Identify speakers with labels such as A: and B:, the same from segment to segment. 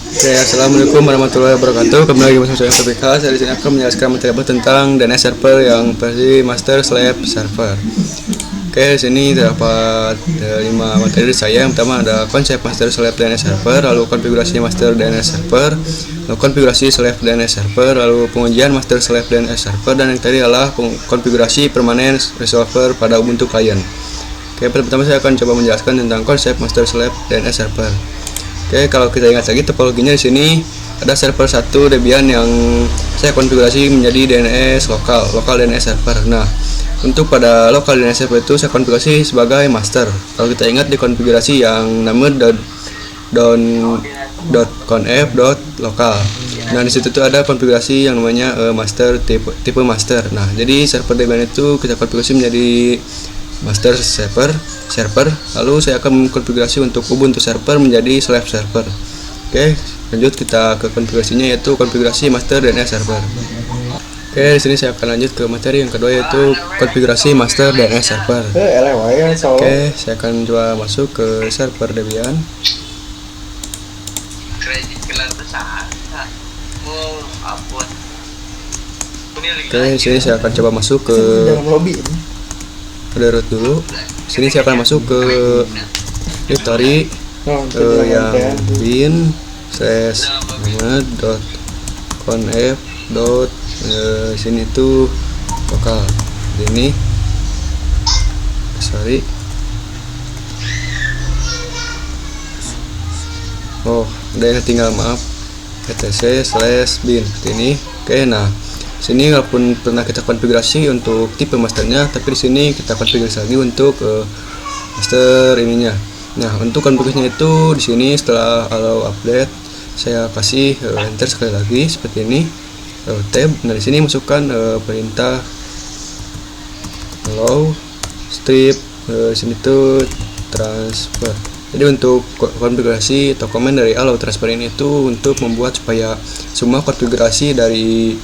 A: Oke, assalamualaikum warahmatullahi wabarakatuh. Kembali lagi bersama saya PPK. Saya di sini akan menjelaskan materi tentang DNS server yang versi master slave server. Oke, di sini terdapat 5 materi dari saya. Yang pertama ada konsep master slave DNS server, lalu konfigurasi master DNS server, lalu konfigurasi slave DNS server, lalu pengujian master slave DNS server, dan yang tadi adalah konfigurasi permanen resolver pada Ubuntu client. Oke, pertama saya akan coba menjelaskan tentang konsep master slave DNS server. Oke, kalau kita ingat lagi topologinya di sini ada server 1 Debian yang saya konfigurasi menjadi DNS lokal DNS server. Nah, untuk pada lokal DNS server itu saya konfigurasi sebagai master. Kalau kita ingat di konfigurasi yang namanya .conf.local. Nah, di situ tuh ada konfigurasi yang namanya master tipe master. Nah, jadi server Debian itu kita konfigurasi menjadi master server, lalu saya akan mengkonfigurasi untuk Ubuntu server menjadi slave server. Oke, lanjut kita ke konfigurasinya, yaitu konfigurasi master DNS server. Oke, di sini saya akan lanjut ke materi yang kedua, yaitu konfigurasi master DNS server. Oke, saya akan coba masuk ke server Debian. Oke, di sini saya akan coba masuk ke root dulu. Sini saya akan masuk ke directory yang bin /conf. Sini tuh lokal. Ini sorry. Oh, ada yang tinggal, maaf. etc/bin seperti ini. Oke, nah sini walaupun pernah kita konfigurasi untuk tipe masternya, tapi di sini kita konfigurasi lagi untuk master ininya. Nah, untuk konfigurasinya itu di sini setelah allow update saya kasih enter sekali lagi seperti ini, tab. Nah, di sini masukkan perintah allow strip sini tuh transfer. Jadi untuk konfigurasi atau komen dari allow transfer ini itu untuk membuat supaya semua konfigurasi dari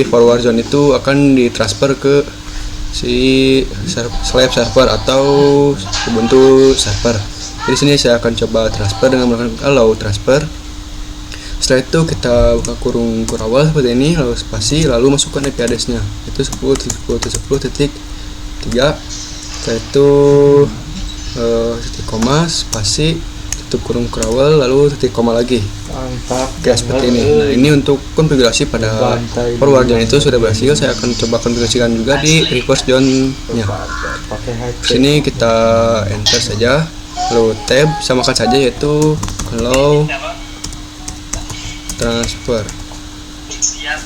A: forward zone itu akan ditransfer ke si slave server atau Ubuntu server. Jadi sini saya akan coba transfer dengan melakukan allow transfer. Setelah itu kita buka kurung kurawal seperti ini, lalu spasi, lalu masukkan IP address-nya itu 10.10.10.3. Setelah itu titik koma spasi tutup kurung kurawal lalu titik koma lagi.
B: Mantap.
A: Oke, seperti ini. Nah, ini untuk konfigurasi pada forward zone itu sudah berhasil. Saya akan coba konfigurasikan juga di reverse zone-nya. Sini kita enter saja, lalu tab, samakan saja yaitu allow transfer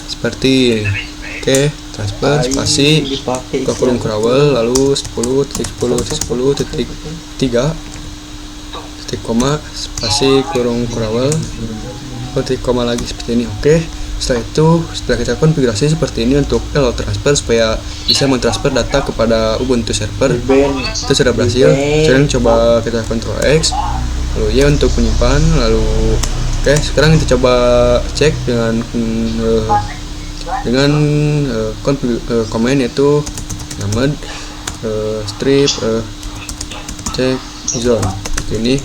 A: seperti ini. Oke, transfer spasi ke kurung kurawal lalu 10.10.10.3 titik koma spasi kurung kurawal titik koma lagi seperti ini. Oke, setelah kita konfigurasi seperti ini untuk allow transfer supaya bisa mentransfer data kepada Ubuntu server, itu sudah berhasil. Sekarang coba kita Ctrl X lalu ya untuk menyimpan, lalu oke, sekarang kita coba cek dengan komen yaitu nama strip check zone ini.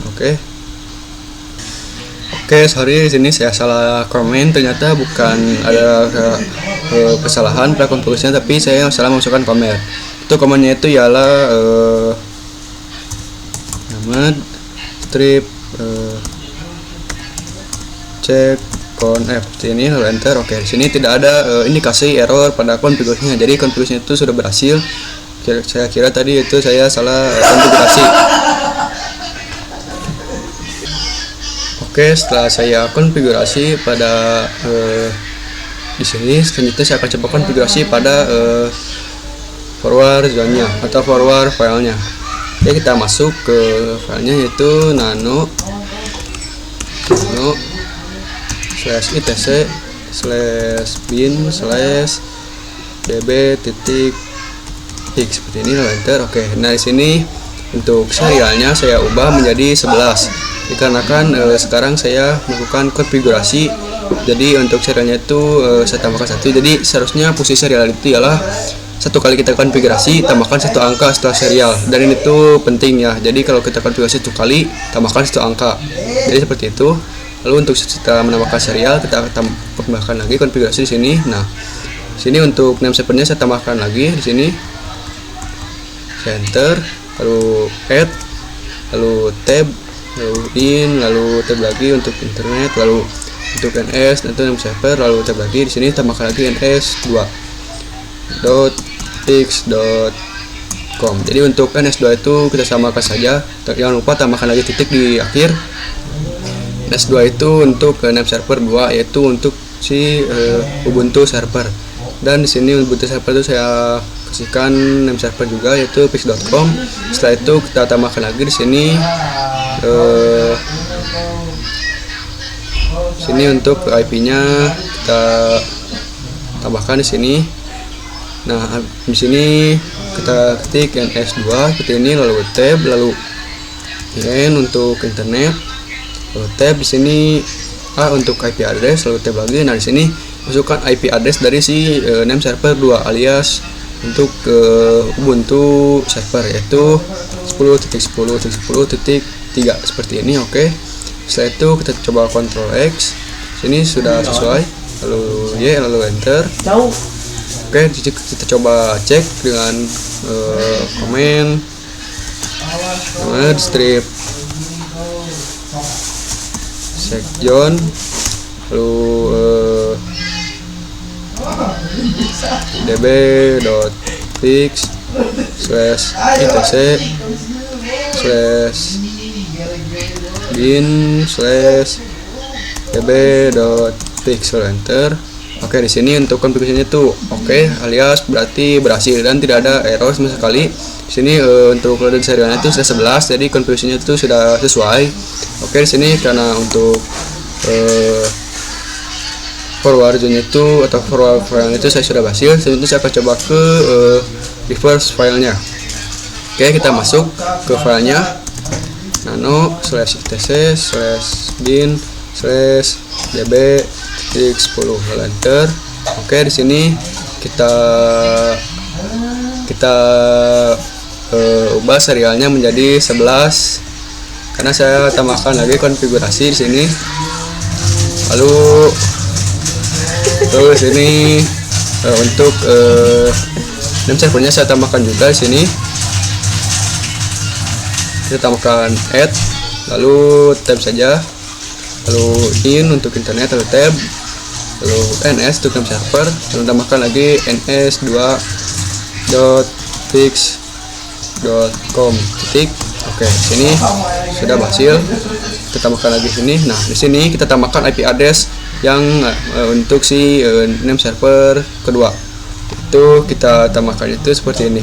A: Oke, sorry, di sini saya salah komen, ternyata bukan ada kesalahan pada konfigurasinya, tapi saya salah masukkan komen. Itu komennya itu ialah nama strip check conf ini, lalu enter. Oke, di sini tidak ada indikasi error pada konfigurasinya, jadi konfigurasinya itu sudah berhasil. Saya kira tadi itu saya salah konfigurasi. Oke, setelah saya konfigurasi pada di sini, selanjutnya saya akan coba konfigurasi pada forward zone-nya atau forward filenya. Oke, kita masuk ke filenya yaitu nano /etc/bin/db .x seperti ini, lalu enter. Oke, nah di sini untuk serialnya saya ubah menjadi 11 dikarenakan sekarang saya melakukan konfigurasi, jadi untuk serialnya itu saya tambahkan 1. Jadi seharusnya posisi serial itu ialah satu kali kita konfigurasi tambahkan satu angka setelah serial, dan ini tuh penting ya. Jadi kalau kita konfigurasi satu kali tambahkan satu angka, jadi seperti itu. Lalu untuk setelah menambahkan serial kita tambahkan lagi konfigurasi di sini. Nah, sini untuk name servernya saya tambahkan lagi di sini, enter, lalu add, lalu tab, lalu in, lalu tab lagi untuk internet, lalu untuk ns itu name server, lalu tab lagi di sini tambahkan lagi ns2.x.com. Jadi untuk ns2 itu kita samakan saja, jangan lupa tambahkan lagi titik di akhir. ns2 itu untuk name server 2, yaitu untuk si Ubuntu server. Dan di sini Ubuntu server itu saya kasihkan name server juga, yaitu pix.com. Setelah itu kita tambahkan lagi di sini untuk IP-nya kita tambahkan di sini. Nah, di sini kita ketik ns2 seperti ini, lalu tab, lalu in untuk internet, lalu tab di sini untuk IP address, lalu tab lagi. Nah, di sini masukkan IP address dari si name server 2 alias untuk Ubuntu server, yaitu 10.10.10.3 seperti ini. Oke. Setelah itu kita coba Ctrl X. Sini sudah sesuai. Lalu Y, lalu enter. Oke, kita coba cek dengan comment strip section, lalu db.fix/etc/bin/db.pix, enter. Oke, di sini untuk konfigurasinya tuh oke, alias berarti berhasil dan tidak ada error sama sekali. Di sini untuk loader serialnya itu sudah 11, jadi konfigurasinya itu sudah sesuai. Oke, di sini karena untuk forward zone itu atau forward file itu saya sudah berhasil. Selanjutnya saya akan coba ke reverse filenya. Oke, kita masuk ke filenya nano/etc/bin/db.10, enter. Oke, di sini kita ubah serialnya menjadi 11 karena saya tambahkan lagi konfigurasi di sini. Lalu ini untuk name servernya saya tambahkan juga di sini. Kita tambahkan add, lalu tab saja, lalu in untuk internet, lalu tab, lalu ns untuk name server, lalu tambahkan lagi ns2.fix.com titik. Oke, sini sudah berhasil. Kita tambahkan lagi sini. Nah, di sini kita tambahkan IP address yang untuk si name server kedua. Itu kita tambahkan itu seperti ini.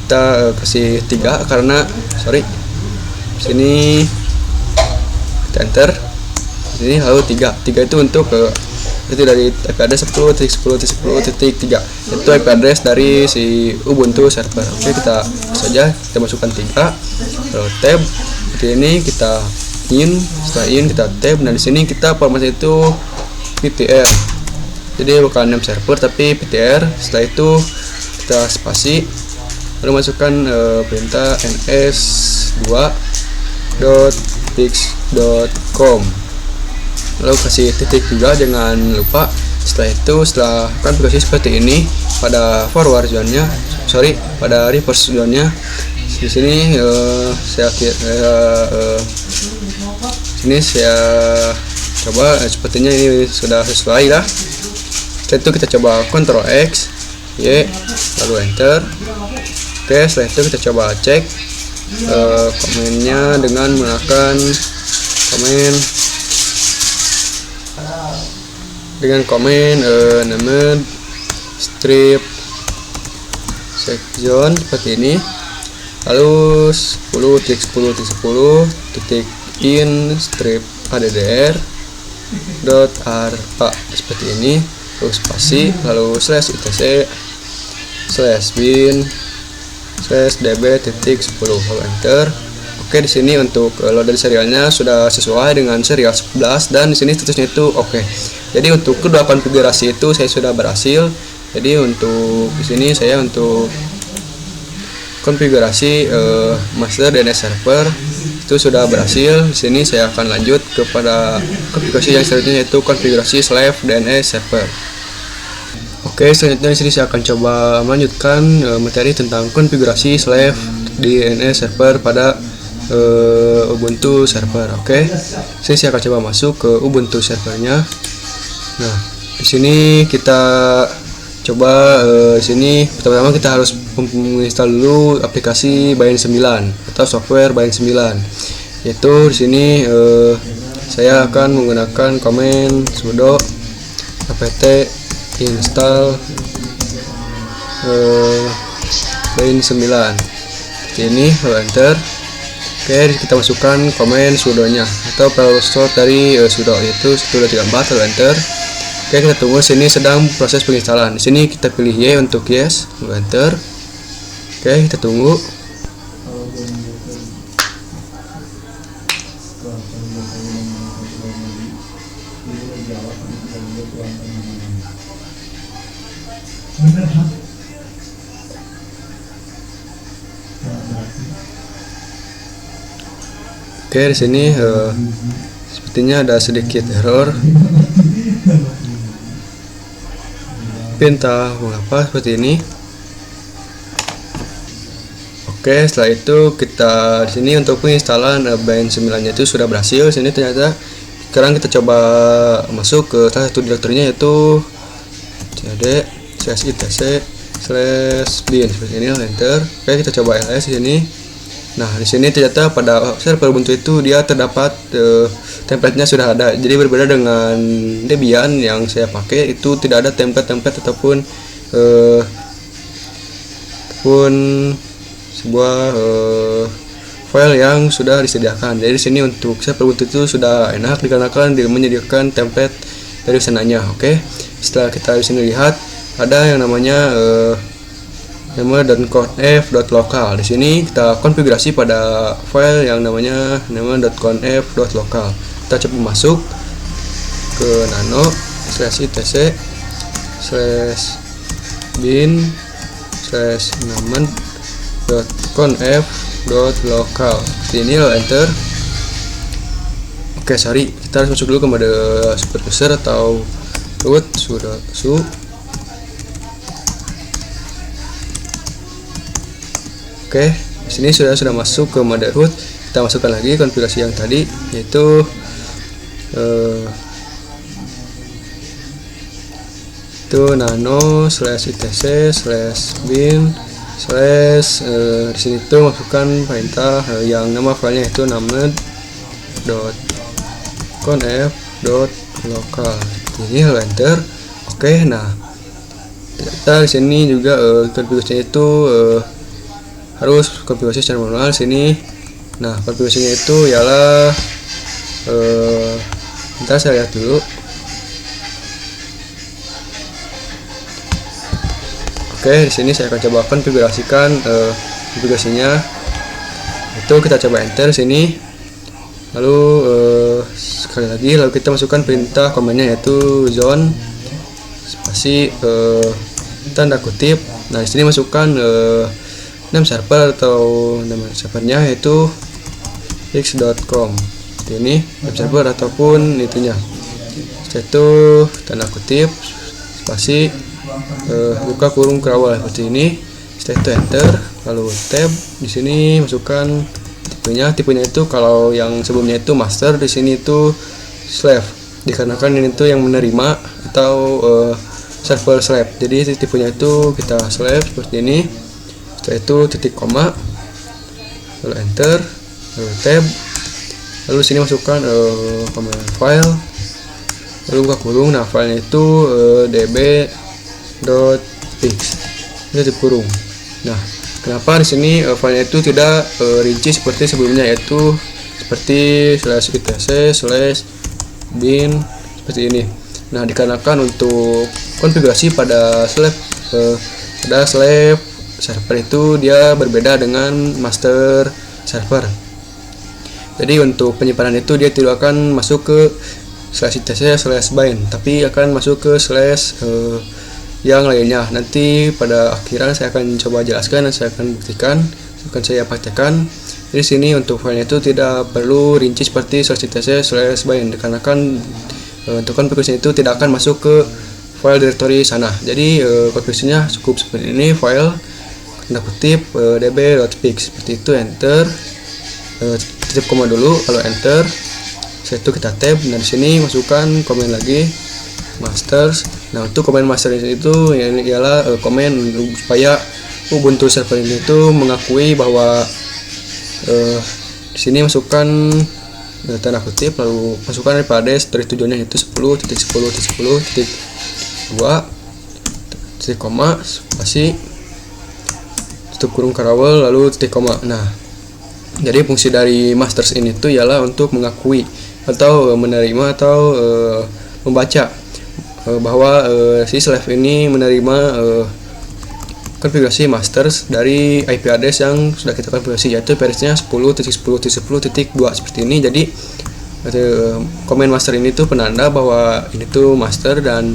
A: Kita kasih 3 karena sini kita enter. Ini lalu 3 itu untuk itu dari IP address 10.10.10.3, itu IP address dari si Ubuntu server. Oke, kita masukkan 3, lalu tab seperti ini, kita in, setelah in kita tab. Nah, di sini kita formatnya itu ptr, jadi bukan name server tapi ptr. Setelah itu kita spasi, lalu masukkan perintah ns2.fix.com, lalu kasih titik juga, jangan lupa. Setelah itu, setelah konfigurasi seperti ini pada forward zone-nya, pada reverse zone-nya, di sini saya coba sepertinya ini sudah sesuai lah. Setelah itu kita coba Ctrl X, Y, lalu enter. Oke, setelah itu kita coba cek komennya dengan menggunakan komen name strip section seperti ini, lalu 10.10.10.in strip addr.arpa seperti ini, lalu spasi, lalu /etc/bin/db.10, lalu enter. Oke, di sini untuk loader serialnya sudah sesuai dengan serial 11 dan di sini statusnya itu oke. Jadi untuk kedua konfigurasi itu saya sudah berhasil. Jadi untuk di sini saya untuk konfigurasi master DNS server itu sudah berhasil. Di sini saya akan lanjut kepada konfigurasi yang selanjutnya, yaitu konfigurasi slave DNS server. Oke, selanjutnya di sini saya akan coba melanjutkan materi tentang konfigurasi slave DNS server pada Ubuntu server. Oke, sini saya akan coba masuk ke Ubuntu servernya. Nah, di sini kita coba di sini pertama-tama kita harus menginstal dulu aplikasi Bind 9 atau software Bind 9. Yaitu di sini saya akan menggunakan command sudo apt install Bind 9. Seperti ini, lalu enter. Oke, kita masukkan command sudonya atau password dari sudo, yaitu 1234, lalu enter. Oke, kita tunggu. Sini sedang proses penginstalan. Di sini kita pilih Y untuk yes, lalu enter. Oke, kita tunggu. Oke, di sini sepertinya ada sedikit error. Entah mengapa seperti ini. Oke, setelah itu kita di sini untuk penginstalan Bind 9-nya itu sudah berhasil. Di sini ternyata sekarang kita coba masuk ke salah satu direktorinya, yaitu cd/etc/bin seperti ini, enter. Oke, kita coba ls di sini. Nah, di sini ternyata pada server Ubuntu itu dia terdapat template-nya sudah ada. Jadi berbeda dengan Debian yang saya pakai, itu tidak ada template ataupun sebuah file yang sudah disediakan. Jadi di sini untuk server Ubuntu itu sudah enak dikarenakan dia menyediakan template dari sananya. Oke. Setelah kita di sini lihat ada yang namanya nama.conf.local. Di sini kita konfigurasi pada file yang namanya nama.conf.local. Kita coba masuk ke nano/bin/namen.conf.local. Ini lo enter. Oke, sorry, kita harus masuk dulu ke mode superuser atau root sudo su. Oke, di sini sudah masuk ke mode root. Kita masukkan lagi konfigurasi yang tadi, yaitu nano/etc/bin/ di sini tuh masukkan perintah yang nama filenya itu namen.conf.local. Ini enter. Oke, nah ternyata di sini juga konfigurasinya itu harus konfigurasi secara manual sini. Nah, konfigurasinya itu ialah bentar saya lihat dulu. Oke, di sini saya akan coba konfigurasikan konfigurasinya. Itu kita coba enter sini. Lalu sekali lagi kita masukkan perintah komennya, yaitu zone spasi tanda kutip. Nah, di sini masukkan nama server atau nama servernya yaitu x.com. Ini web server ataupun itunya. Setelah itu tanda kutip spasi buka kurung kerawal seperti ini. Setelah itu enter, lalu tab. Di sini masukkan tipenya itu kalau yang sebelumnya itu master, di sini itu slave. Dikarenakan ini itu yang menerima atau server slave. Jadi tipenya itu kita slave seperti ini. Setelah itu titik koma, lalu enter, lalu tab, lalu sini masukkan command file, lalu buka kurung. Nah, filenya itu db.pix, ini titik kurung. Nah, kenapa di sini filenya itu tidak rinci seperti sebelumnya, yaitu seperti /etc/bin seperti ini. Nah, dikarenakan untuk konfigurasi pada slave server itu dia berbeda dengan master server. Jadi untuk penyimpanan itu dia tidak akan masuk ke /etc/bind, tapi akan masuk ke yang lainnya. Nanti pada akhirnya saya akan coba jelaskan dan saya akan buktikan, akan saya praktekkan. Di sini untuk filenya itu tidak perlu rinci seperti /etc/bind dikarenakan untuk konfigurasi itu tidak akan masuk ke file directory sana. Jadi konfigurasinya cukup seperti ini, file tanda kutip db.fix seperti itu, enter, titip koma dulu, lalu enter. Setelah itu kita tab, nah di sini masukkan komen lagi masters. Nah untuk komen master itu ialah komen supaya Ubuntu server ini itu mengakui bahwa di sini masukkan tanda kutip, lalu masukkan replace dari tujuannya itu 10.10.10.2 titik koma spasi tutup kurung karawel lalu titik koma. Nah jadi fungsi dari masters ini tuh ialah untuk mengakui atau menerima atau membaca bahwa si slave ini menerima konfigurasi masters dari IP address yang sudah kita konfigurasi, yaitu address-nya 10.10.10.2 seperti ini. Jadi komen master ini tuh penanda bahwa ini tuh master, dan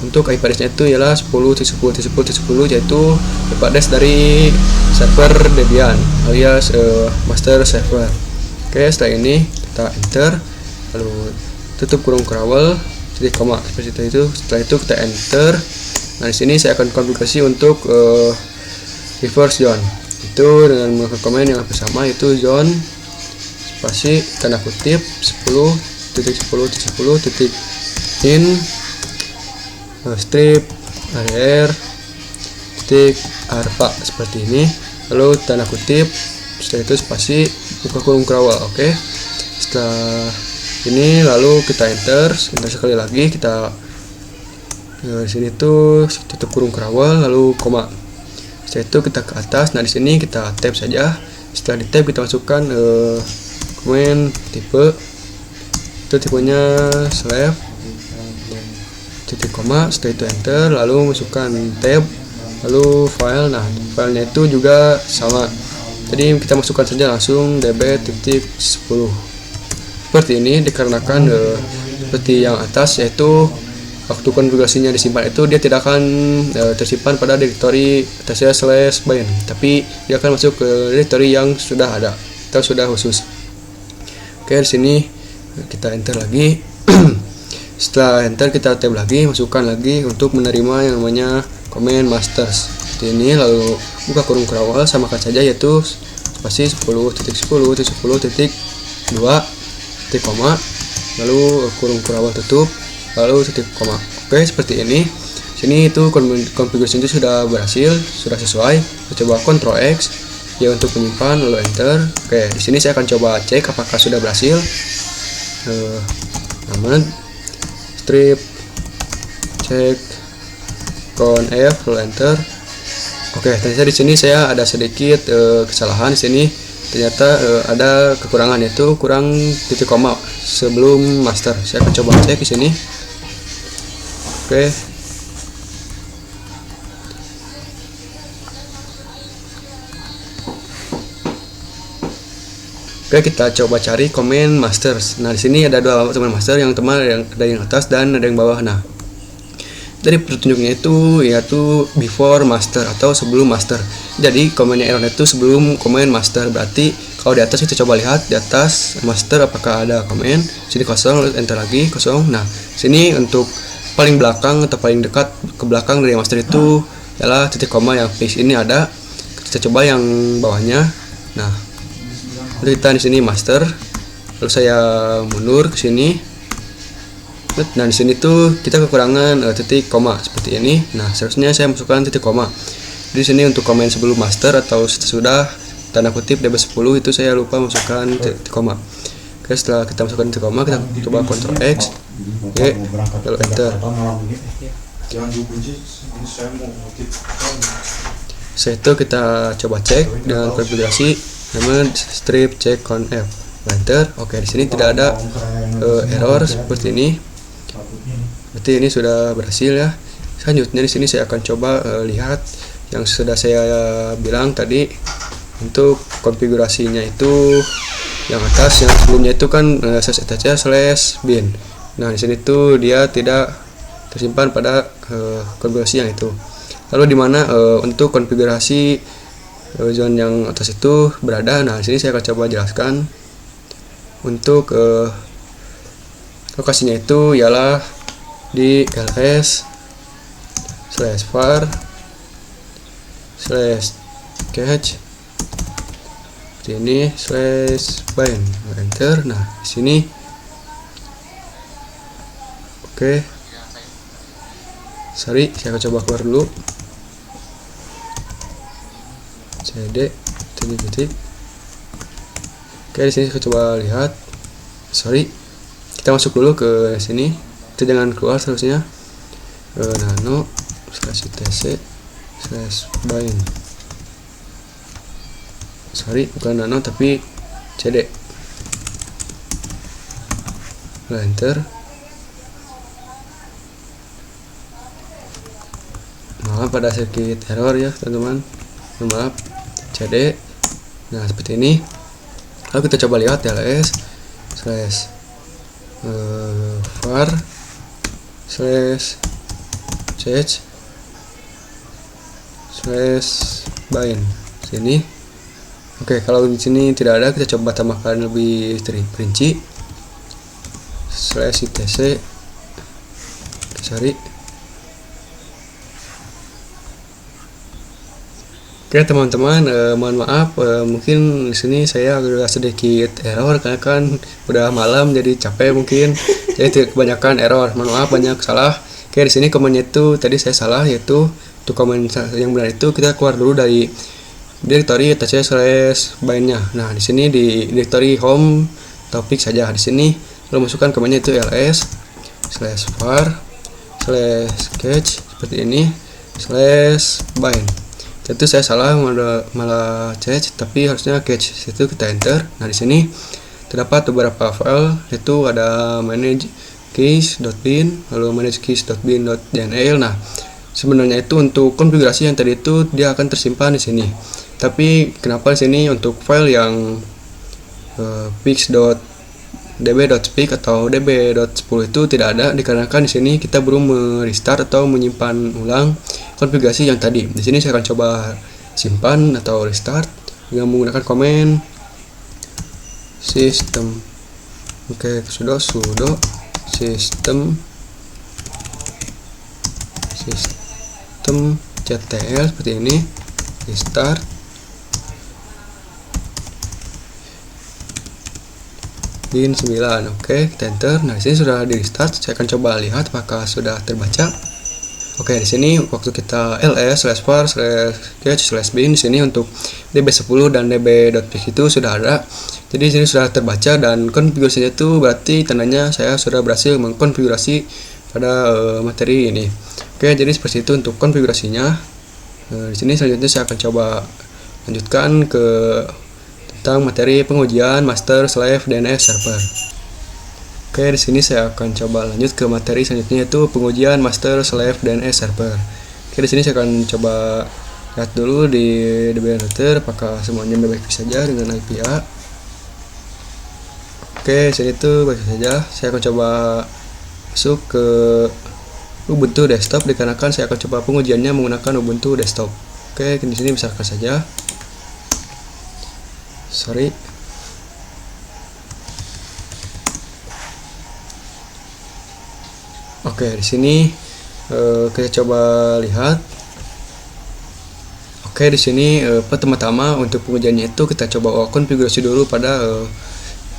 A: untuk IP address-nya itu ialah 10.10.10.10 yaitu IP address dari server Debian alias master server. Oke, setelah ini kita enter, lalu tutup kurung karawel titik koma seperti itu. Setelah itu kita enter. Nah di sini saya akan konfigurasi untuk reverse zone itu dengan menggunakan komen yang hampir sama, yaitu zone spasi tanda kutip 10.10.10.in strip rar titik arpa seperti ini, lalu tanda kutip, setelah itu spasi buka kurung karawel. Oke, setelah ini lalu kita enter sekali lagi, kita di sini tuh tutup kurung karawel lalu koma. Setelah itu kita ke atas. Nah di sini kita tab saja. Setelah di tab kita masukkan komen tipe, itu tipenya slave titik koma. Setelah itu enter, lalu masukkan tab, lalu file. Nah filenya itu juga sama, jadi kita masukkan saja langsung db.10 seperti ini, dikarenakan seperti yang atas, yaitu waktu konfigurasinya disimpan itu dia tidak akan tersimpan pada directory /bind, tapi dia akan masuk ke directory yang sudah ada atau sudah khusus. Oke, di sini kita enter lagi. Setelah enter kita tab lagi, masukkan lagi untuk menerima yang namanya comment masters seperti ini, lalu buka kurung karawel, samakan saja yaitu spasi 10.10.10.2 titik koma, lalu kurung karawel tutup, lalu titik koma. Oke, seperti ini. Sini itu konfigurasi itu sudah berhasil, sudah sesuai. Kita coba Ctrl X ya untuk menyimpan, lalu enter. Oke, di sini saya akan coba cek apakah sudah berhasil. Aman. Strip cek Ctrl F lalu enter. Oke, ternyata di sini saya ada sedikit kesalahan. Di sini ternyata ada kekurangan, yaitu kurang titik koma sebelum master. Saya akan coba cek di sini. Oke. Oke, kita coba cari komen masters. Nah, di sini ada dua komen master, yang ada yang atas dan ada yang bawah. Nah, dari petunjuknya itu yaitu before master atau sebelum master. Jadi komennya error itu sebelum komen master. Berarti kalau di atas kita coba lihat di atas master apakah ada komen. Sini kosong, lalu enter lagi kosong. Nah, sini untuk paling belakang atau paling dekat ke belakang dari master itu adalah titik koma yang fix ini ada. Kita coba yang bawahnya. Nah, kita di sini master. Lalu saya mundur ke sini. Nah di sini tuh kita kekurangan titik koma seperti ini. Nah seharusnya saya masukkan titik koma. Di sini untuk komen sebelum master atau sesudah tanda kutip db10 itu saya lupa masukkan titik koma. Oke, setelah kita masukkan titik koma, kita coba Ctrl X. Oke, lalu enter. Setelah itu kita coba cek dengan konfigurasi nama strip check conf. Enter. Oke, di sini tidak ada error seperti ini. Berarti ini sudah berhasil ya. Selanjutnya di sini saya akan coba lihat yang sudah saya bilang tadi untuk konfigurasinya itu yang atas, yang sebelumnya itu kan /bin. Nah di sini tuh dia tidak tersimpan pada konfigurasi yang itu. Lalu di mana untuk konfigurasi zone yang atas itu berada. Nah, di sini saya akan coba jelaskan. Untuk lokasinya itu ialah di ls/var/cache seperti ini /bind, enter. Nah, di sini oke. Sorry, saya akan coba keluar dulu. cd titik. Oke, di sini saya coba lihat. Sorry, kita masuk dulu ke sini. Kita jangan keluar seharusnya. Nano /etc/bind. Sorry, bukan nano tapi cd. Enter. Maaf pada sedikit error ya teman-teman. Maaf. cd. Nah, seperti ini. Lalu kita coba lihat ls/var/cache/bind sini. Oke, kalau di sini tidak ada, kita coba tambahkan lebih terperinci /etc. Sorry. Oke teman-teman, mohon maaf, mungkin di sini saya agak sedikit error karena kan udah malam jadi capek mungkin, jadi kebanyakan error. Mohon maaf, banyak salah. Oke, di sini komennya itu tadi saya salah, yaitu untuk komen yang benar itu kita keluar dulu dari directory /bind-nya. Nah, di sini di directory home topik saja. Di sini lalu masukkan komennya itu ls/var/cache seperti ini /bind. Tentu saya salah, malah cache, tapi harusnya cache. Situ kita enter. Nah, di sini terdapat beberapa file, yaitu ada manage_keys.bin, lalu manage_keys.bin.dnl. Nah, sebenarnya itu untuk konfigurasi yang tadi itu dia akan tersimpan di sini. Tapi kenapa di sini untuk file yang pix.db.speak atau db.10 itu tidak ada, dikarenakan di sini kita belum merestart atau menyimpan ulang konfigurasi yang tadi. Di sini saya akan coba simpan atau restart dengan menggunakan komen system. Oke, sudo system.ctl seperti ini, restart. bin 9. Oke, kita enter. Nah, di sini sudah di restart. Saya akan coba lihat apakah sudah terbaca. Oke, di sini waktu kita ls/var/cache/bin, di sini untuk db10 dan db.pix itu sudah ada. Jadi di sini sudah terbaca dan konfigurasinya itu berarti tandanya saya sudah berhasil mengkonfigurasi pada materi ini. Oke, jadi seperti itu untuk konfigurasinya. Di sini selanjutnya saya akan coba lanjutkan ke tentang materi pengujian master/DNS server. Oke, di sini saya akan coba lanjut ke materi selanjutnya, yaitu pengujian master/DNS server. Oke, di sini saya akan coba lihat dulu di Debian router apakah semuanya baik-baik saja dengan IPA. Oke, di sini tuh baik saja. Saya akan coba masuk ke Ubuntu desktop, dikarenakan saya akan coba pengujiannya menggunakan Ubuntu desktop. Oke, di sini besarkan saja. Sorry. Oke, di sini kita coba lihat. Oke, di sini pertama-tama untuk pengujiannya itu kita coba konfigurasi dulu pada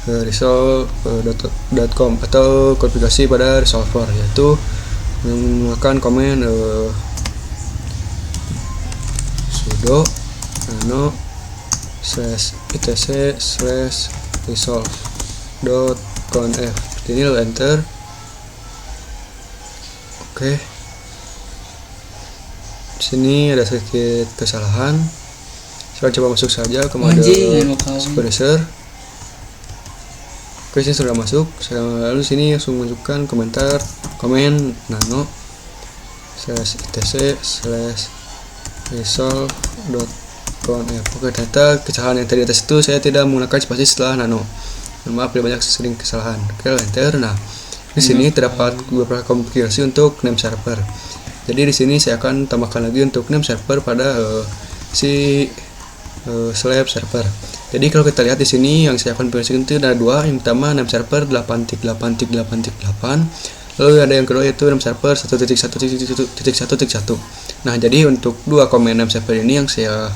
A: resolve.com atau konfigurasi pada resolver, yaitu menggunakan komen sudo nano /etc/resolve.conf. Ini lalu enter. Oke, di sini ada sedikit kesalahan. Saya coba masuk saja ke mode supervisor. Oke, sini sudah masuk. Lalu sini langsung masukkan komentar komen nano /etc/resolve.conf. Oke, ternyata kesalahan yang tadi atas itu saya tidak menggunakan spasi setelah nano. Maaf, banyak sering kesalahan. Oke, enter. Nah, Di sini terdapat beberapa konfigurasi untuk name server. Jadi di sini saya akan tambahkan lagi untuk name server pada Slab server. Jadi kalau kita lihat di sini yang saya akan konfigurasikan itu ada dua. Yang pertama name server 8.8.8.8. Lalu ada yang kedua yaitu name server 1.1.1.1. Nah, jadi untuk dua komen name server ini yang saya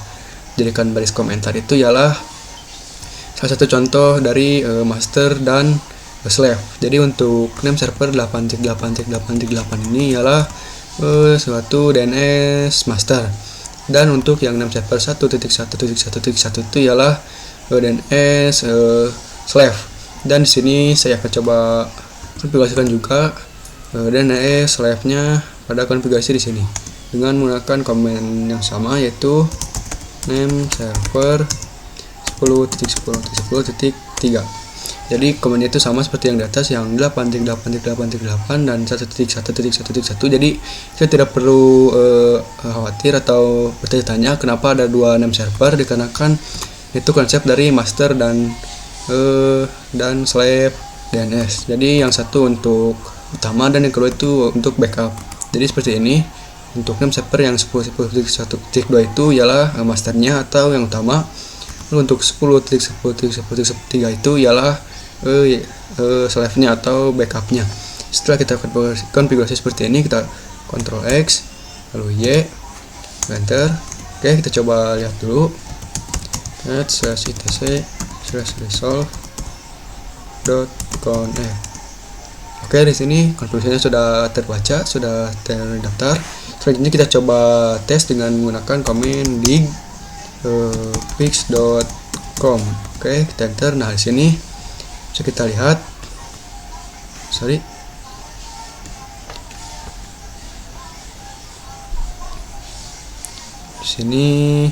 A: jadikan baris komentar itu ialah salah satu contoh dari master dan slave. Jadi untuk name server 8.8.8.8 ini ialah suatu DNS master, dan untuk yang name server 1.1.1.1 itu ialah DNS slave. Dan di sini saya akan coba konfigurasikan juga DNS slave-nya pada konfigurasi di sini dengan menggunakan komen yang sama, yaitu name server 10.10.10.3. Jadi komennya itu sama seperti yang di atas, yang 8.8.8.8 dan 1.1.1.1. Jadi saya tidak perlu khawatir atau bertanya-tanya kenapa ada dua name server, dikarenakan itu konsep dari master dan slave DNS. Jadi yang satu untuk utama dan yang kedua itu untuk backup. Jadi seperti ini. Untuk name server yang 10.10.1.2 itu ialah masternya atau yang utama. Lalu untuk 10.10.10.3 itu ialah slave-nya atau backupnya. Setelah kita konfigurasi seperti ini, kita Ctrl X lalu Y, enter. Oke, kita coba lihat dulu. /etc/resolve.connect. Oke, di sini konfigurasinya sudah terbaca, sudah terdaftar. Selanjutnya kita coba tes dengan menggunakan komen dig pix.com. Oke, kita enter. Nah, di sini bisa kita lihat. Di sini.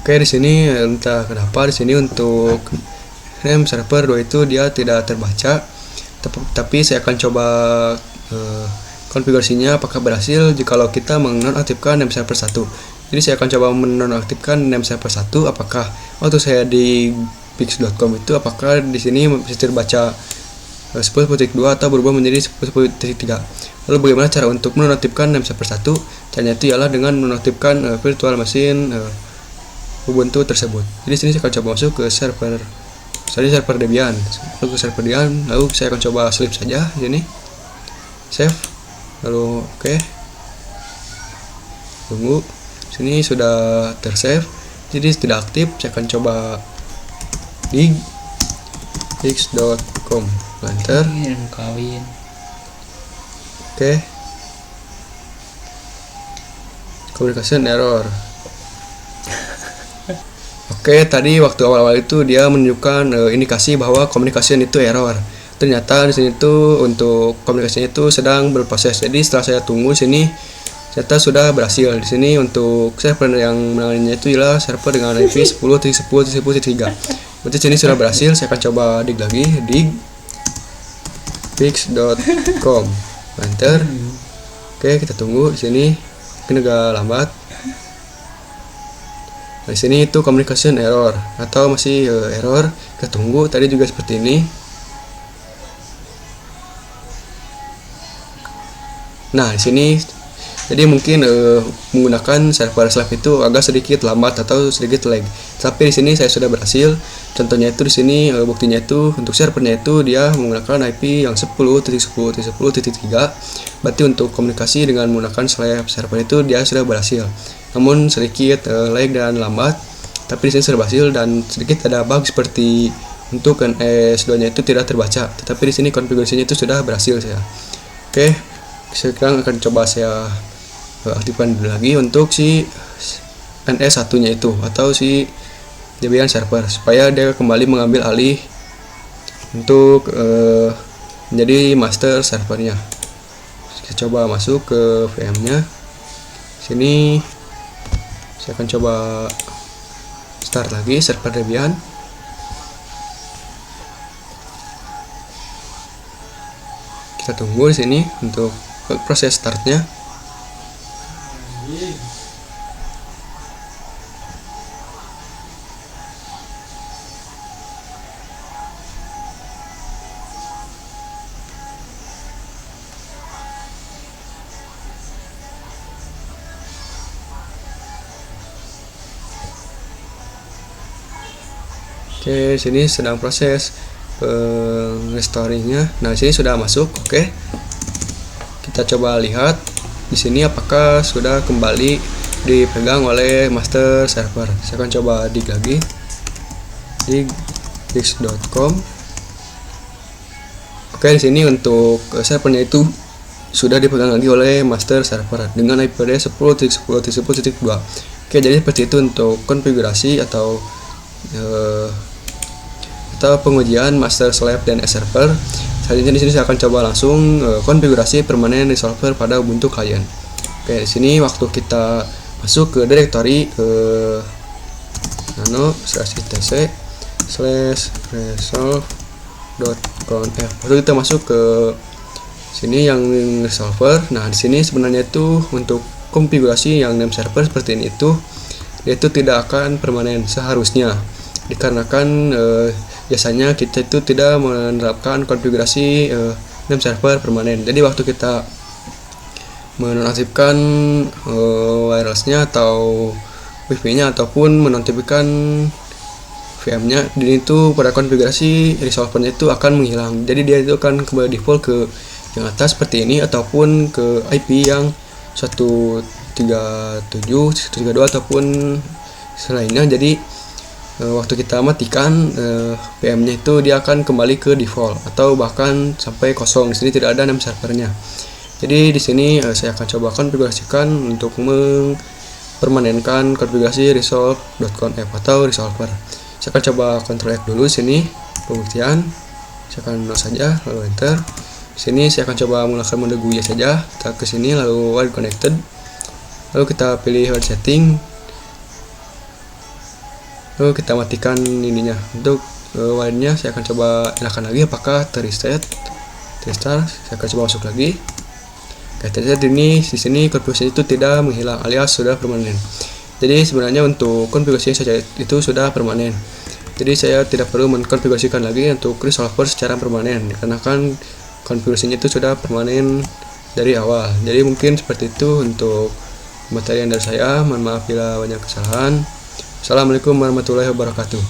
A: Oke, di sini entah kenapa di sini untuk name server 2 itu dia tidak terbaca. Tapi saya akan coba konfigurasinya apakah berhasil jikalau kita menonaktifkan name server 1. Jadi saya akan coba menonaktifkan name server 1, apakah waktu saya di pix.com itu apakah di sini bisa terbaca 10.2 atau berubah menjadi 10.3. Lalu bagaimana cara untuk menonaktifkan name server 1? Caranya itu ialah dengan menonaktifkan virtual machine Ubuntu tersebut. Jadi sini saya akan coba masuk ke server Debian. Lalu ke server Debian, lalu saya akan coba slip saja di sini. Save. Lalu oke. Tunggu. Sini sudah tersave. Jadi tidak aktif. Saya akan coba dig pix.com. Enter. Oke. Communication error. Oke, tadi waktu awal-awal itu dia menunjukkan indikasi bahwa komunikasi itu error. Ternyata di sini tuh untuk komunikasinya itu sedang berproses. Jadi setelah saya tunggu sini, ternyata sudah berhasil. Di sini untuk server yang menanganinya itu ialah server dengan IP 10.10.10.3. Berarti sini sudah berhasil. Saya akan coba dig lagi, dig pix.com. Enter. Oke, kita tunggu di sini. Mungkin agak lambat. Nah, di sini itu communication error atau masih error. Kita tunggu. Tadi juga seperti ini. Nah, di sini jadi mungkin menggunakan server slave itu agak sedikit lambat atau sedikit lag. Tapi di sini saya sudah berhasil. Contohnya itu di sini buktinya itu untuk servernya itu dia menggunakan IP yang 10.10.10.3. Berarti untuk komunikasi dengan menggunakan slave server itu dia sudah berhasil. Namun sedikit lag dan lambat, tapi di sini sudah berhasil dan sedikit ada bug seperti untuk NS2-nya itu tidak terbaca. Tetapi di sini konfigurasinya itu sudah berhasil saya. Oke, sekarang akan coba saya aktifkan dulu lagi untuk si NS1-nya itu atau si Debian server supaya dia kembali mengambil alih untuk menjadi master servernya. Kita coba masuk ke VM-nya. Sini saya akan coba start lagi server Debian. Kita tunggu di sini untuk proses startnya. Oke, sini sedang proses restoringnya. Nah, sini sudah masuk. Oke, kita coba lihat di sini apakah sudah kembali dipegang oleh master server. Saya akan coba dig lagi di disk.com. Oke, di sini untuk servernya itu sudah dipegang lagi oleh master server dengan IP address 10.10.10.2. Oke, jadi seperti itu untuk konfigurasi atau pengujian master slab dan server. Selanjutnya di sini saya akan coba langsung konfigurasi permanen resolver pada Ubuntu client. Oke, di sini waktu kita masuk ke directory nano/etc/resolve.conf. Lalu kita masuk ke sini yang resolver. Nah, di sini sebenarnya itu untuk konfigurasi yang name server seperti ini itu dia itu tidak akan permanen seharusnya, dikarenakan biasanya kita itu tidak menerapkan konfigurasi name server permanen. Jadi waktu kita menonaktifkan wirelessnya atau wifi-nya ataupun menonaktifkan VM-nya, di itu pada konfigurasi resolvernya itu akan menghilang. Jadi dia itu akan kembali default ke yang atas seperti ini ataupun ke IP yang 137, 132 ataupun selainnya. Jadi waktu kita matikan VM-nya itu dia akan kembali ke default atau bahkan sampai kosong. Di sini tidak ada name servernya. Jadi di sini saya akan coba konfigurasikan untuk mempermanenkan konfigurasi resolve.conf atau resolver. Saya akan coba Ctrl F dulu sini pembuktian. Saya akan no saja lalu enter. Di sini saya akan coba menggunakan mode GUI saja. Kita ke sini lalu wide connected. Lalu kita pilih wide setting. Lalu kita matikan ininya. Untuk wide-nya saya akan coba nyalakan lagi apakah terreset. Restart. Saya akan coba masuk lagi. Oke, terlihat ini di sini konfigurasi itu tidak menghilang alias sudah permanen. Jadi sebenarnya untuk konfigurasi saja itu sudah permanen. Jadi saya tidak perlu mengkonfigurasikan lagi untuk resolver secara permanen karena kan konfigurasinya itu sudah permanen dari awal. Jadi mungkin seperti itu untuk materi yang dari saya. Mohon maaf bila banyak kesalahan. Assalamualaikum warahmatullahi wabarakatuh.